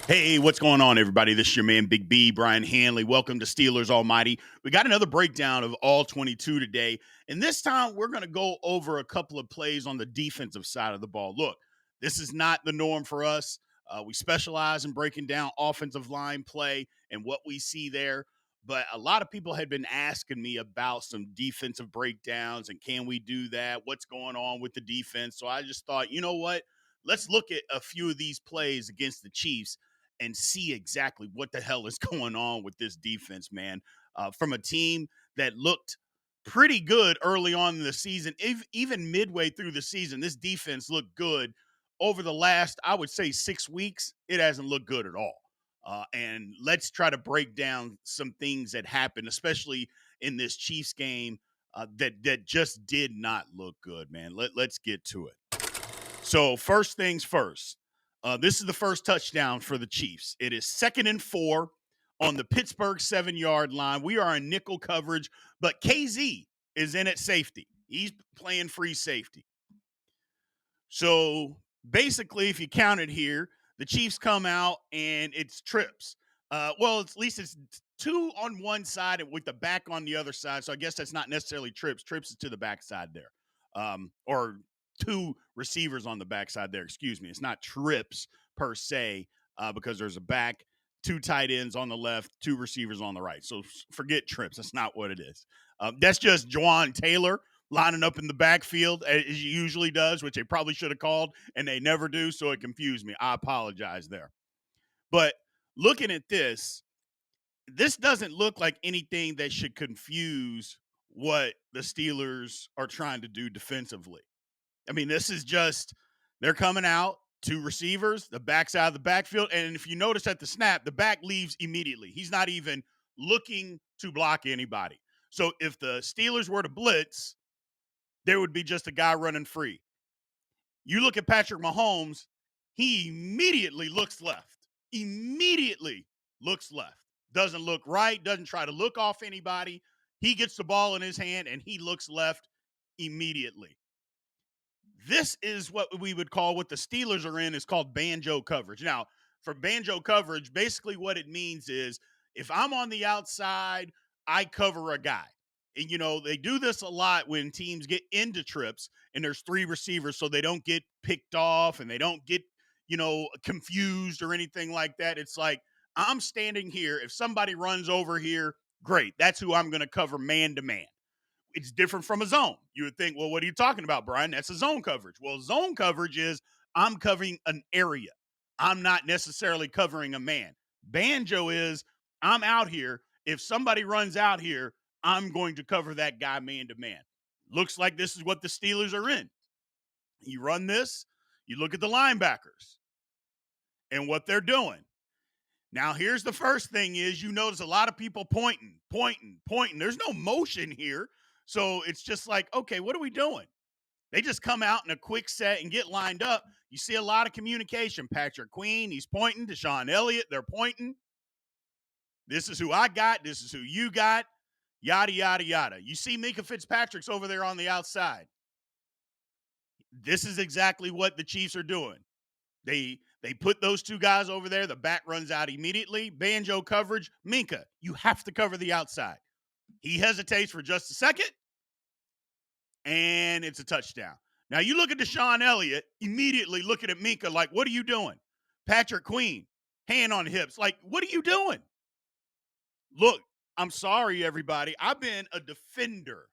Hey, what's going on, everybody? This is your man, Big B, Brian Hanley. Welcome to Steelers Almighty. We got another breakdown of All-22 today, and this time we're going to go over a couple of plays on the defensive side of the ball. Look, this is not the norm for us. We specialize in breaking down offensive line play and what we see there, but a lot of people had been asking me about some defensive breakdowns and can we do that? What's going on with the defense? So I just thought, you know what? Let's look at a few of these plays against the Chiefs and see exactly what the hell is going on with this defense, man. From a team that looked pretty good early on in the season, even midway through the season, this defense looked good. Over the last, I would say, 6 weeks, it hasn't looked good at all. And let's try to break down some things that happened, especially in this Chiefs game, that just did not look good, man. Let's get to it. So first things first, this is the first touchdown for the Chiefs. It is 2nd and 4 on the Pittsburgh 7-yard line. We are in nickel coverage, but KZ is in at safety. He's playing free safety. So basically, if you count it here, the Chiefs come out and it's trips. At least it's two on one side and with the back on the other side. So I guess that's not necessarily trips. Trips is to the backside there. Or two receivers on the backside there. Excuse me. It's not trips per se, because there's a back, two tight ends on the left, two receivers on the right. So forget trips. That's not what it is. That's just Juwan Taylor lining up in the backfield as he usually does, which they probably should have called, and they never do. So it confused me. I apologize there. But looking at this doesn't look like anything that should confuse what the Steelers are trying to do defensively. I mean, this is just they're coming out, two receivers, the backside of the backfield. And if you notice at the snap, the back leaves immediately. He's not even looking to block anybody. So if the Steelers were to blitz, there would be just a guy running free. You look at Patrick Mahomes, he immediately looks left. Immediately looks left. Doesn't look right, doesn't try to look off anybody. He gets the ball in his hand and he looks left immediately. This is what we would call what the Steelers are in is called banjo coverage. Now, for banjo coverage, basically what it means is if I'm on the outside, I cover a guy. And, they do this a lot when teams get into trips and there's three receivers so they don't get picked off and they don't get, confused or anything like that. It's like, I'm standing here. If somebody runs over here, great. That's who I'm going to cover man to man. It's different from a zone. You would think, well, what are you talking about, Brian? That's a zone coverage. Well, zone coverage is I'm covering an area. I'm not necessarily covering a man. Banjo is I'm out here. If somebody runs out here, I'm going to cover that guy man to man. Looks like this is what the Steelers are in. You run this, you look at the linebackers and what they're doing. Now, here's the first thing is you notice a lot of people pointing. There's no motion here. So it's just like, okay, what are we doing? They just come out in a quick set and get lined up. You see a lot of communication. Patrick Queen, he's pointing. Deshaun Elliott, they're pointing. This is who I got. This is who you got. Yada, yada, yada. You see Mika Fitzpatrick's over there on the outside. This is exactly what the Chiefs are doing. They put those two guys over there. The back runs out immediately. Banjo coverage. Minka, you have to cover the outside. He hesitates for just a second, and it's a touchdown. Now you look at Deshaun Elliott, immediately looking at Minka like, what are you doing? Patrick Queen, hand on hips. Like, what are you doing? Look, I'm sorry, everybody. I've been a defender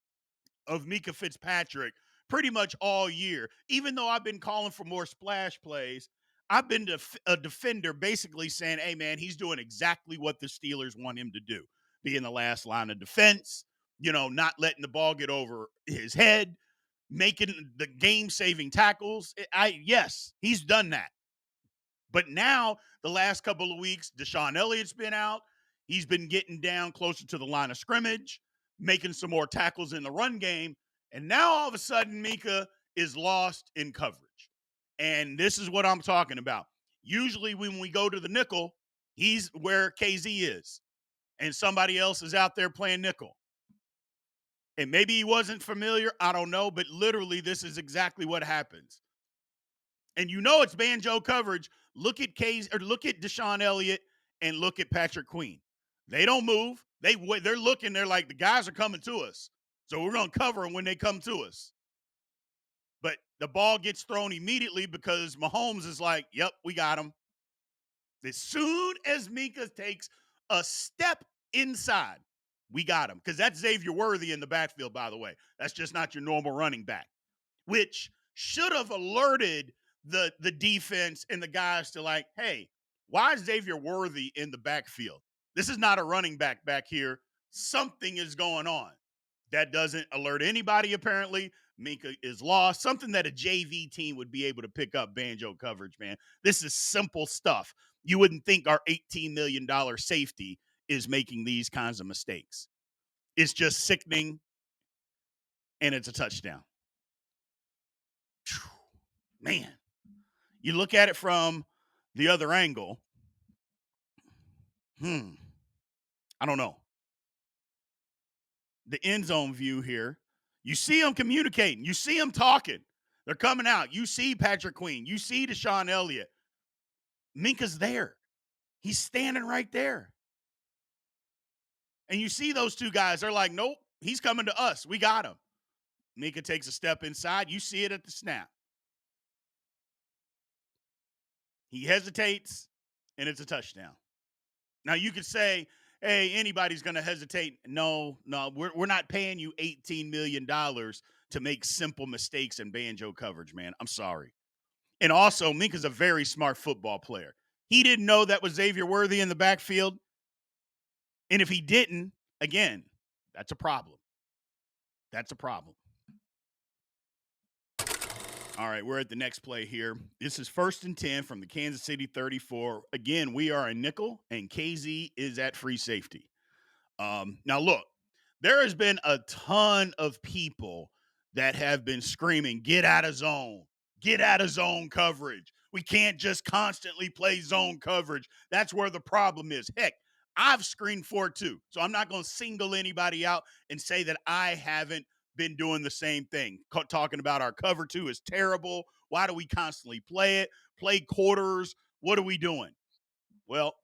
of Mika Fitzpatrick pretty much all year. Even though I've been calling for more splash plays, I've been a defender basically saying, hey, man, he's doing exactly what the Steelers want him to do. Be in the last line of defense, not letting the ball get over his head, making the game-saving tackles. Yes, he's done that. But now, the last couple of weeks, Deshaun Elliott's been out. He's been getting down closer to the line of scrimmage, making some more tackles in the run game. And now, all of a sudden, Mika is lost in coverage. And this is what I'm talking about. Usually, when we go to the nickel, he's where KZ is. And somebody else is out there playing nickel. And maybe he wasn't familiar. I don't know. But literally, this is exactly what happens. And you know it's banjo coverage. Look at Case or look at Deshaun Elliott and look at Patrick Queen. They don't move. They're looking. They're like the guys are coming to us, so we're gonna cover them when they come to us. But the ball gets thrown immediately because Mahomes is like, "Yep, we got him." As soon as Minka takes a step inside, we got him because that's Xavier Worthy in the backfield. By the way, that's just not your normal running back, which should have alerted the defense and the guys to like, hey, why is Xavier Worthy in the backfield? This is not a running back here. Something is going on. That doesn't alert anybody, apparently. Minka is lost. Something that a JV team would be able to pick up banjo coverage, man. This is simple stuff. You wouldn't think our $18 million safety is making these kinds of mistakes. It's just sickening, and it's a touchdown. Man, you look at it from the other angle. I don't know. The end zone view here. You see them communicating. You see them talking. They're coming out. You see Patrick Queen. You see Deshaun Elliott. Minka's there. He's standing right there. And you see those two guys. They're like, nope, he's coming to us. We got him. Minka takes a step inside. You see it at the snap. He hesitates, and it's a touchdown. Now, you could say, hey, anybody's going to hesitate. No, we're not paying you $18 million to make simple mistakes in banjo coverage, man. I'm sorry. And also, Minka's a very smart football player. He didn't know that was Xavier Worthy in the backfield. And if he didn't, again, that's a problem. That's a problem. All right, we're at the next play here. This is 1st and 10 from the Kansas City 34. Again, we are a nickel, and KZ is at free safety. Now, look, there has been a ton of people that have been screaming, get out of zone coverage. We can't just constantly play zone coverage. That's where the problem is. Heck, I've screened for it too. So I'm not going to single anybody out and say that I haven't been doing the same thing. Talking about our cover two is terrible. Why do we constantly play it? Play quarters. What are we doing? Well,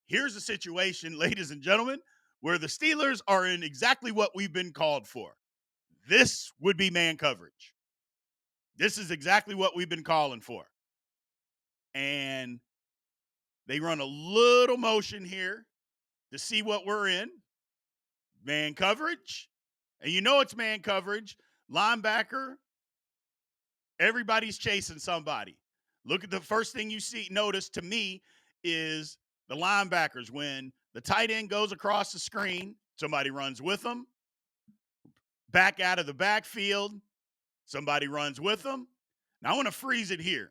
here's a situation, ladies and gentlemen, where the Steelers are in exactly what we've been called for. This would be man coverage. This is exactly what we've been calling for. And they run a little motion here to see what we're in. Man coverage. And you know it's man coverage. Linebacker. Everybody's chasing somebody. Look at the first thing you see, notice to me is the linebackers. When the tight end goes across the screen, somebody runs with them. Back out of the backfield, somebody runs with them. Now I want to freeze it here.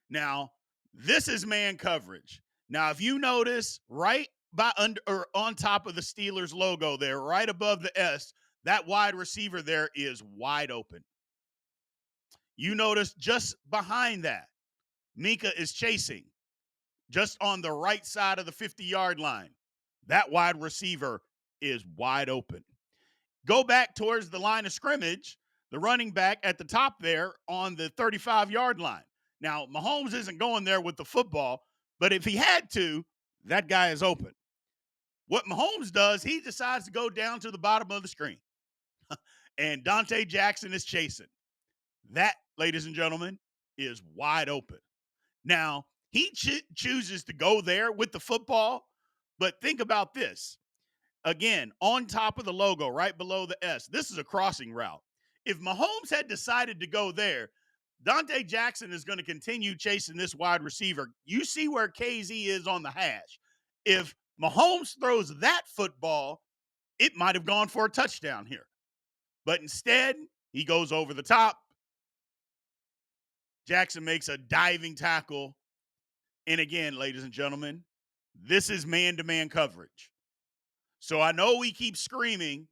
Now, this is man coverage. Now, if you notice right by under or on top of the Steelers logo there, right above the S, that wide receiver there is wide open. You notice just behind that, Minka is chasing just on the right side of the 50-yard line. That wide receiver is wide open. Go back towards the line of scrimmage, the running back at the top there on the 35-yard line. Now, Mahomes isn't going there with the football, but if he had to, that guy is open. What Mahomes does, he decides to go down to the bottom of the screen. And Dante Jackson is chasing. That, ladies and gentlemen, is wide open. Now, he chooses to go there with the football, but think about this. Again, on top of the logo, right below the S, this is a crossing route. If Mahomes had decided to go there, Dante Jackson is going to continue chasing this wide receiver. You see where KZ is on the hash. If Mahomes throws that football, it might have gone for a touchdown here. But instead, he goes over the top. Jackson makes a diving tackle. And again, ladies and gentlemen, this is man-to-man coverage. So I know we keep screaming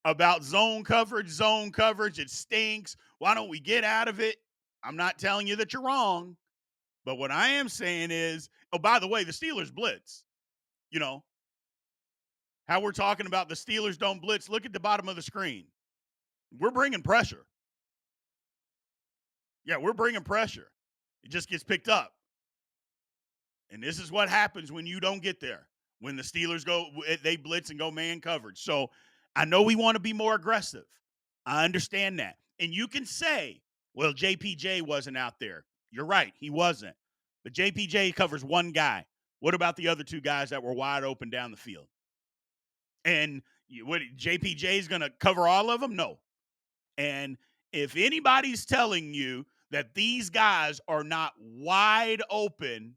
about zone coverage. It stinks. Why don't we get out of it? I'm not telling you that you're wrong. But what I am saying is, oh, by the way, the Steelers blitz. You know, how we're talking about the Steelers don't blitz. Look at the bottom of the screen. We're bringing pressure. Yeah, we're bringing pressure. It just gets picked up. And this is what happens when you don't get there. When the Steelers they blitz and go man coverage. So I know we want to be more aggressive. I understand that. And you can say, well, JPJ wasn't out there. You're right. He wasn't. But JPJ covers one guy. What about the other two guys that were wide open down the field? And what JPJ is going to cover all of them? No. And if anybody's telling you that these guys are not wide open,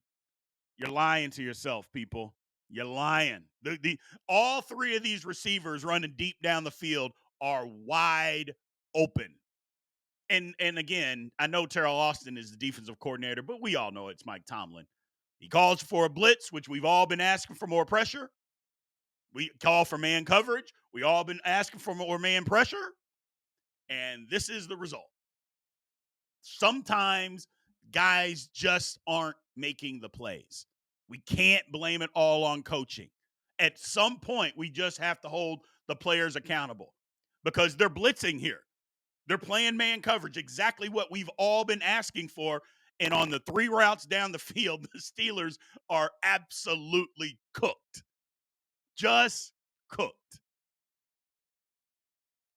you're lying to yourself, people. You're lying. All three of these receivers running deep down the field are wide open. And again, I know Terrell Austin is the defensive coordinator, but we all know it's Mike Tomlin. He calls for a blitz, which we've all been asking for more pressure. We call for man coverage. We all been asking for more man pressure. And this is the result. Sometimes guys just aren't making the plays. We can't blame it all on coaching. At some point, we just have to hold the players accountable because they're blitzing here. They're playing man coverage, exactly what we've all been asking for. And on the three routes down the field, the Steelers are absolutely cooked. Just cooked.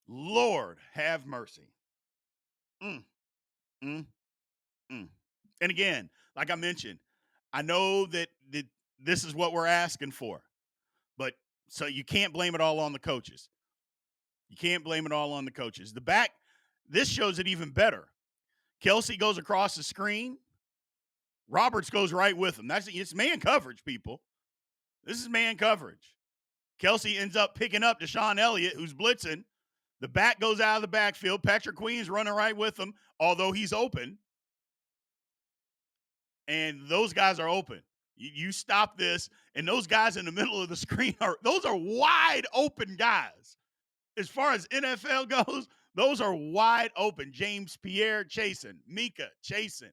Lord have mercy. Mm, mm, mm. And again, like I mentioned, I know that this is what we're asking for, but so you can't blame it all on the coaches. You can't blame it all on the coaches. This shows it even better. Kelce goes across the screen. Roberts goes right with him. It's man coverage, people. This is man coverage. Kelce ends up picking up Deshaun Elliott, who's blitzing. The back goes out of the backfield. Patrick Queen's running right with him, although he's open. And those guys are open. You stop this, and those guys in the middle of the screen are wide open guys. As far as NFL goes, those are wide open. James Pierre chasing, Mika chasing.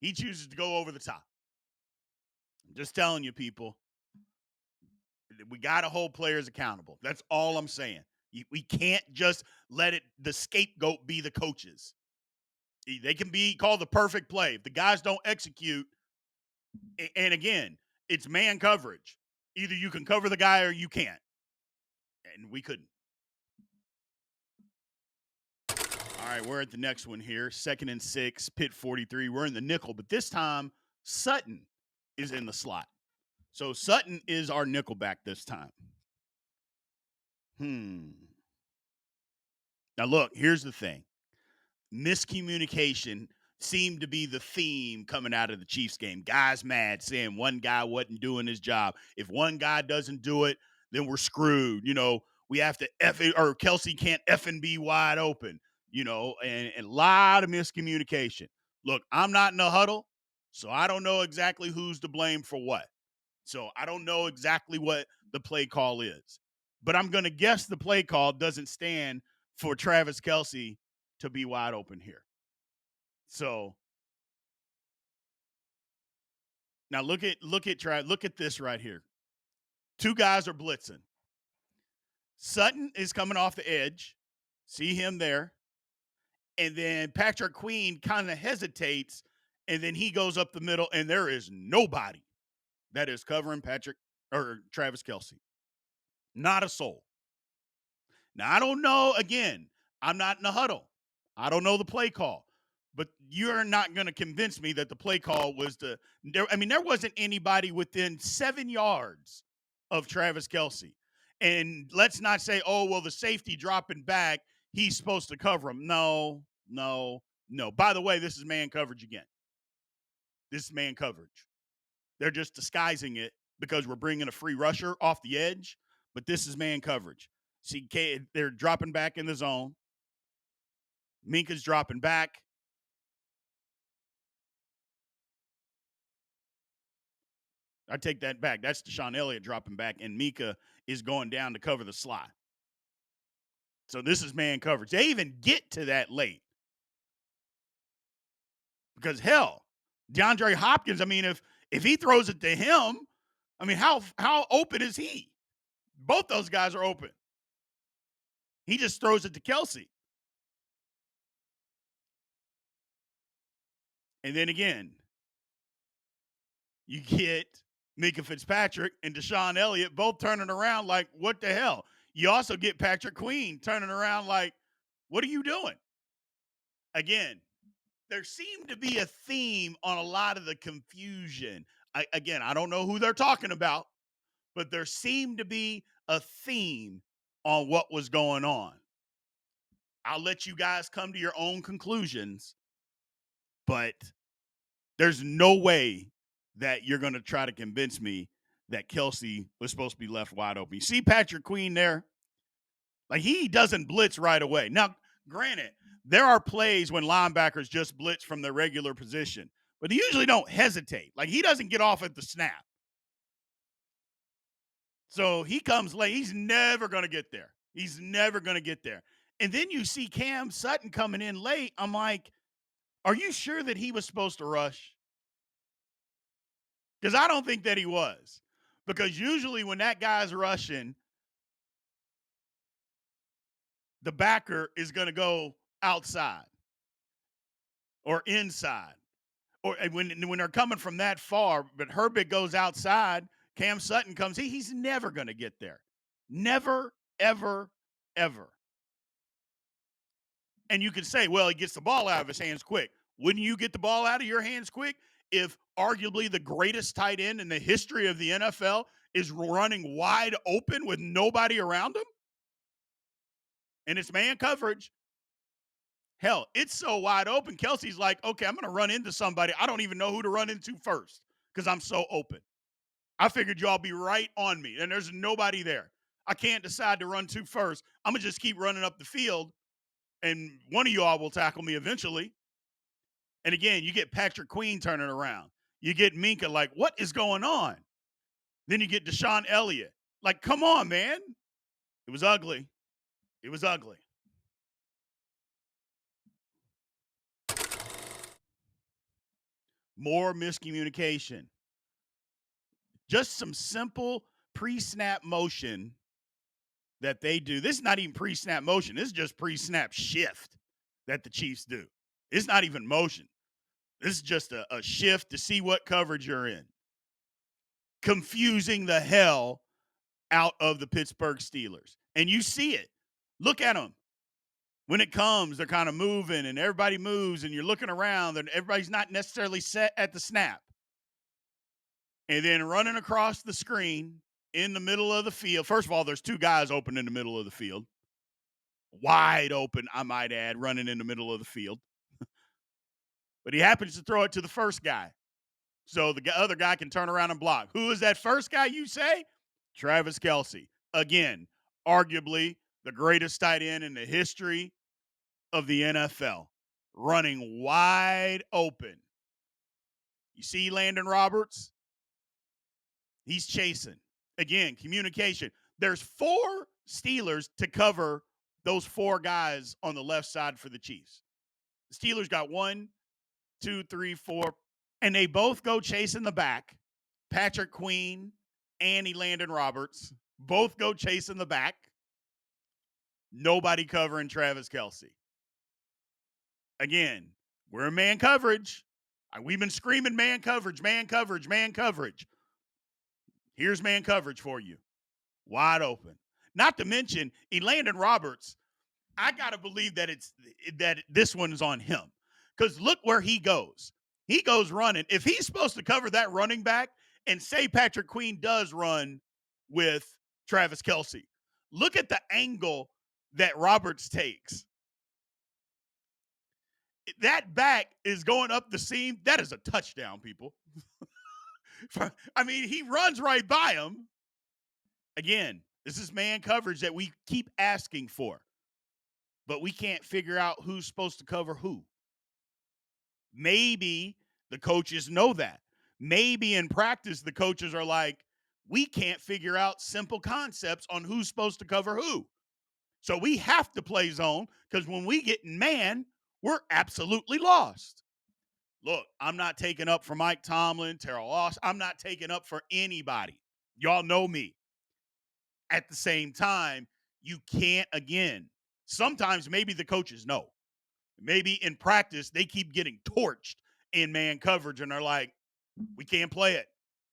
He chooses to go over the top. I'm just telling you, people, we got to hold players accountable. That's all I'm saying. We can't just let the scapegoat be the coaches. They can be called the perfect play. If the guys don't execute, and again, it's man coverage. Either you can cover the guy or you can't. And we couldn't. All right, we're at the next one here. 2nd and 6, pit 43. We're in the nickel, but this time Sutton is in the slot. So Sutton is our nickelback this time. Now, look, here's the thing. Miscommunication seemed to be the theme coming out of the Chiefs game. Guys mad, saying one guy wasn't doing his job. If one guy doesn't do it, then we're screwed. We have to F it, or Kelce can't F and be wide open, and a lot of miscommunication. Look, I'm not in the huddle, so I don't know exactly who's to blame for what. So I don't know exactly what the play call is. But I'm going to guess the play call doesn't stand for Travis Kelce to be wide open here. So now look at this right here. Two guys are blitzing. Sutton is coming off the edge. See him there. And then Patrick Queen kind of hesitates, and then he goes up the middle, and there is nobody that is covering Travis Kelce. Not a soul. Now, I don't know. Again, I'm not in the huddle. I don't know the play call. But you're not going to convince me that the play call was there wasn't anybody within 7 yards of Travis Kelce. And let's not say, oh, well, the safety dropping back, he's supposed to cover him. No. By the way, this is man coverage again. This is man coverage. They're just disguising it because we're bringing a free rusher off the edge, but this is man coverage. See, they're dropping back in the zone. Minka's dropping back. I take that back. That's Deshaun Elliott dropping back, and Mika is going down to cover the slot. So this is man coverage. They even get to that late. Because, hell, DeAndre Hopkins, if he throws it to him, how open is he? Both those guys are open. He just throws it to Kelce. And then again, you get Minka Fitzpatrick and Deshaun Elliott both turning around like, what the hell? You also get Patrick Queen turning around like, what are you doing? Again, there seemed to be a theme on a lot of the confusion. I don't know who they're talking about, but there seemed to be a theme on what was going on. I'll let you guys come to your own conclusions, but there's no way that you're going to try to convince me that Kelce was supposed to be left wide open. You see Patrick Queen there? Like, he doesn't blitz right away. Now, granted, there are plays when linebackers just blitz from their regular position, but they usually don't hesitate. Like, he doesn't get off at the snap. So he comes late. He's never going to get there. He's never going to get there. And then you see Cam Sutton coming in late. I'm like, are you sure that he was supposed to rush? Because I don't think that he was. Because usually when that guy's rushing, the backer is going to go outside or inside. Or when they're coming from that far, but Herbig goes outside, Cam Sutton comes, he's never going to get there. Never, ever, ever. And you can say, well, he gets the ball out of his hands quick. Wouldn't you get the ball out of your hands quick if arguably the greatest tight end in the history of the NFL is running wide open with nobody around him? And it's man coverage. Hell, it's so wide open. Kelce's like, okay, I'm going to run into somebody. I don't even know who to run into first because I'm so open. I figured y'all be right on me, and there's nobody there. I can't decide to run to first. I'm going to just keep running up the field, and one of y'all will tackle me eventually. And again, you get Patrick Queen turning around. You get Minka like, what is going on? Then you get Deshaun Elliott. Like, come on, man. It was ugly. It was ugly. More miscommunication. Just some simple pre-snap motion that they do. This is not even pre-snap motion. This is just pre-snap shift that the Chiefs do. It's not even motion. This is just a shift to see what coverage you're in. Confusing the hell out of the Pittsburgh Steelers. And you see it. Look at them. When it comes, they're kind of moving and everybody moves and you're looking around and everybody's not necessarily set at the snap. And then running across the screen in the middle of the field. First of all, there's two guys open in the middle of the field. Wide open, I might add, running in the middle of the field. But he happens to throw it to the first guy. So the other guy can turn around and block. Who is that first guy you say? Travis Kelce. Again, arguably the greatest tight end in the history of the NFL. Running wide open. You see Landon Roberts? He's chasing. Again, communication. There's four Steelers to cover those four guys on the left side for the Chiefs. The Steelers got 1, 2, 3, 4, and they both go chasing the back. Patrick Queen and Landon Roberts both go chasing the back. Nobody covering Travis Kelce. Again, we're in man coverage. We've been screaming man coverage, man coverage, man coverage. Here's man coverage for you. Wide open. Not to mention, Landon Roberts, I got to believe that this one is on him. Because look where he goes. He goes running. If he's supposed to cover that running back, and say Patrick Queen does run with Travis Kelce, look at the angle that Roberts takes. That back is going up the seam. That is a touchdown, people. I mean, he runs right by him. Again, this is man coverage that we keep asking for, but we can't figure out who's supposed to cover who. Maybe the coaches know that. Maybe in practice, the coaches are like, we can't figure out simple concepts on who's supposed to cover who. So we have to play zone because when we get in man, we're absolutely lost. Look, I'm not taking up for Mike Tomlin, Terrell Austin. I'm not taking up for anybody. Y'all know me. At the same time, you can't, again, sometimes maybe the coaches know. Maybe in practice, they keep getting torched in man coverage, and they're like, we can't play it.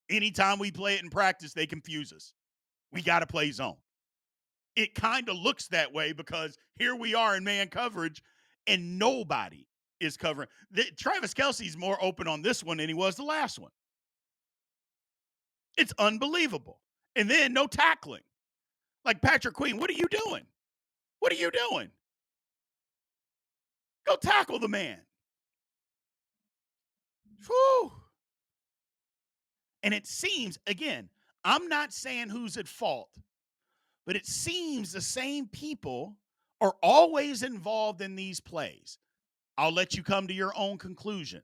Anytime we play it in practice, they confuse us. We got to play zone. It kind of looks that way because here we are in man coverage and nobody is covering. Travis Kelce's more open on this one than he was the last one. It's unbelievable. And then no tackling. Like Patrick Queen, what are you doing? What are you doing? Go tackle the man. Whew. And it seems, again, I'm not saying who's at fault, but it seems the same people are always involved in these plays. I'll let you come to your own conclusion.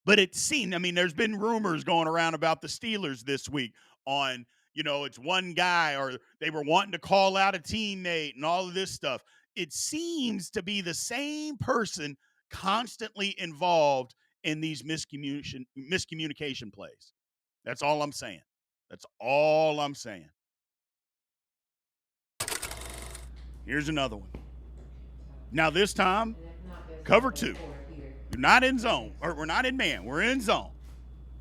But it seemed, I mean, there's been rumors going around about the Steelers this week on, it's one guy or they were wanting to call out a teammate and all of this stuff. It seems to be the same person constantly involved in these miscommunication plays. That's all I'm saying. That's all I'm saying. Here's another one. Now, this time, cover 2. You're not in zone, or we're not in man. We're in zone.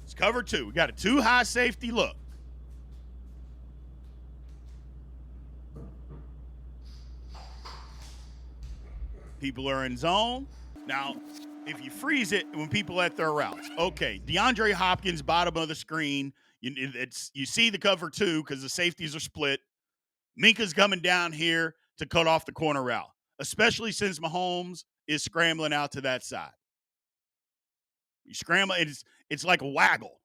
It's cover 2. We got a 2 high safety look. People are in zone. Now, if you freeze it when people at their routes, okay, DeAndre Hopkins, bottom of the screen. You see the cover 2 because the safeties are split. Minka's coming down here to cut off the corner route, especially since Mahomes is scrambling out to that side. You scramble, it's like a waggle.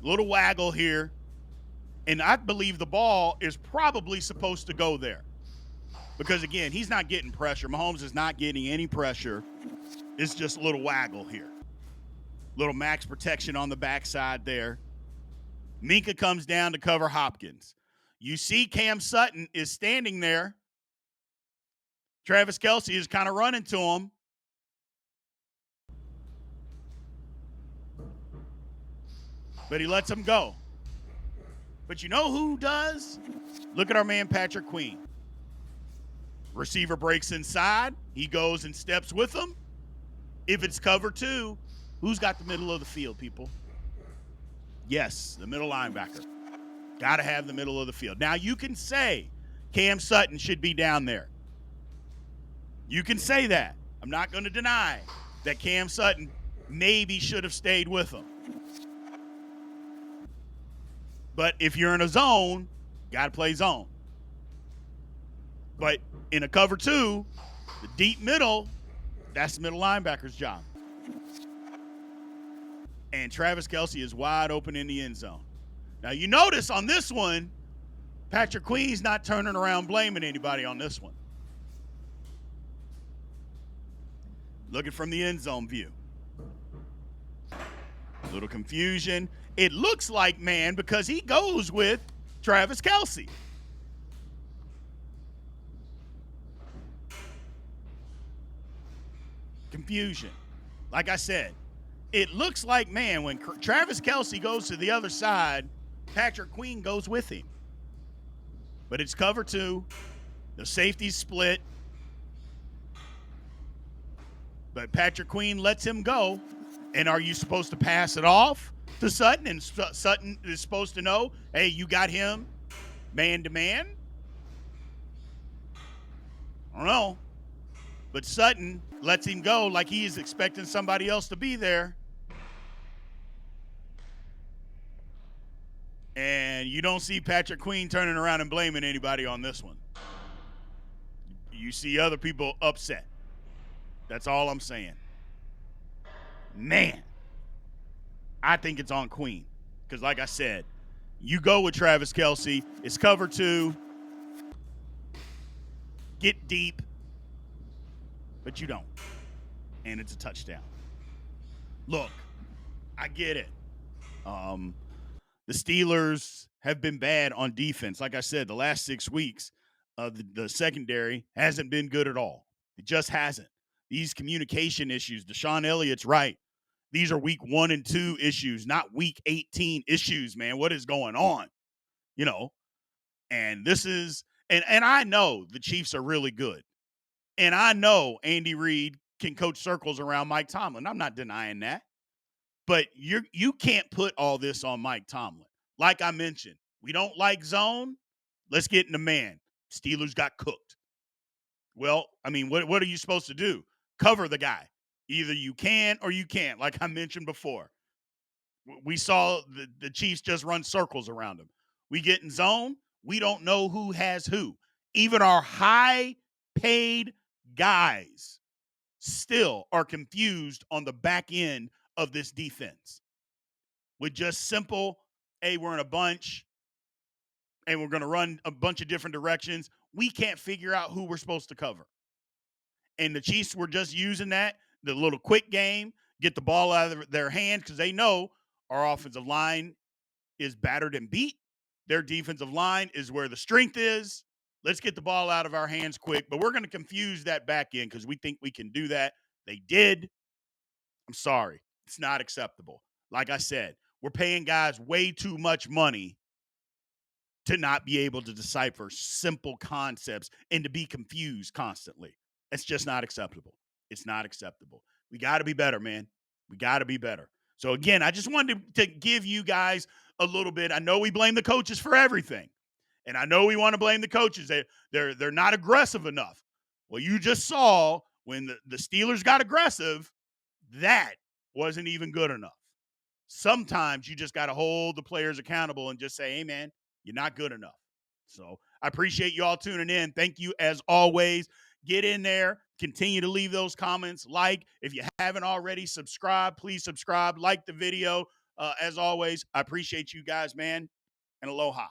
A little waggle here. And I believe the ball is probably supposed to go there. Because, again, he's not getting pressure. Mahomes is not getting any pressure. It's just a little waggle here. Little max protection on the backside there. Minka comes down to cover Hopkins. You see Cam Sutton is standing there. Travis Kelce is kind of running to him. But he lets him go. But you know who does? Look at our man Patrick Queen. Receiver breaks inside. He goes and steps with him. If it's cover 2, who's got the middle of the field, people? Yes, the middle linebacker. Got to have the middle of the field. Now, you can say Cam Sutton should be down there. You can say that. I'm not going to deny that Cam Sutton maybe should have stayed with him. But if you're in a zone, got to play zone. But in a cover 2, the deep middle, that's the middle linebacker's job. And Travis Kelce is wide open in the end zone. Now, you notice on this one, Patrick Queen's not turning around blaming anybody on this one. Looking from the end zone view. A little confusion. It looks like man because he goes with Travis Kelce. Confusion. Like I said, it looks like man when Travis Kelce goes to the other side, Patrick Queen goes with him. But it's cover 2. The safety's split. But Patrick Queen lets him go. And are you supposed to pass it off to Sutton? And Sutton is supposed to know, hey, you got him man to man? I don't know. But Sutton lets him go like he is expecting somebody else to be there. And you don't see Patrick Queen turning around and blaming anybody on this one. You see other people upset. That's all I'm saying. Man, I think it's on Queen. Because like I said, you go with Travis Kelce. It's cover 2. Get deep. But you don't. And it's a touchdown. Look, I get it. The Steelers have been bad on defense. Like I said, the last 6 weeks, the secondary hasn't been good at all. It just hasn't. These communication issues, Deshaun Elliott's right. These are week 1 and 2 issues, not week 18 issues, man. What is going on? And this is, and I know the Chiefs are really good. And I know Andy Reid can coach circles around Mike Tomlin. I'm not denying that. But you can't put all this on Mike Tomlin. Like I mentioned, we don't like zone. Let's get in the man. Steelers got cooked. Well, I mean, what are you supposed to do? Cover the guy. Either you can or you can't, like I mentioned before. We saw the Chiefs just run circles around him. We get in zone, we don't know who has who. Even our high paid guys still are confused on the back end of this defense with just simple, hey, we're in a bunch and we're going to run a bunch of different directions. We can't figure out who we're supposed to cover. And the Chiefs were just using that, the little quick game, get the ball out of their hands because they know our offensive line is battered and beat. Their defensive line is where the strength is. Let's get the ball out of our hands quick. But we're going to confuse that back end because we think we can do that. They did. I'm sorry. It's not acceptable. Like I said, we're paying guys way too much money to not be able to decipher simple concepts and to be confused constantly. It's just not acceptable. It's not acceptable. We got to be better, man. We got to be better. So again, I just wanted to give you guys a little bit. I know we blame the coaches for everything, and I know we want to blame the coaches. They're not aggressive enough. Well, you just saw when the Steelers got aggressive, that wasn't even good enough. Sometimes you just got to hold the players accountable and just say, hey, man, you're not good enough. So I appreciate you all tuning in. Thank you as always. Get in there. Continue to leave those comments. Like, if you haven't already, subscribe. Please subscribe. Like the video. As always, I appreciate you guys, man. And aloha.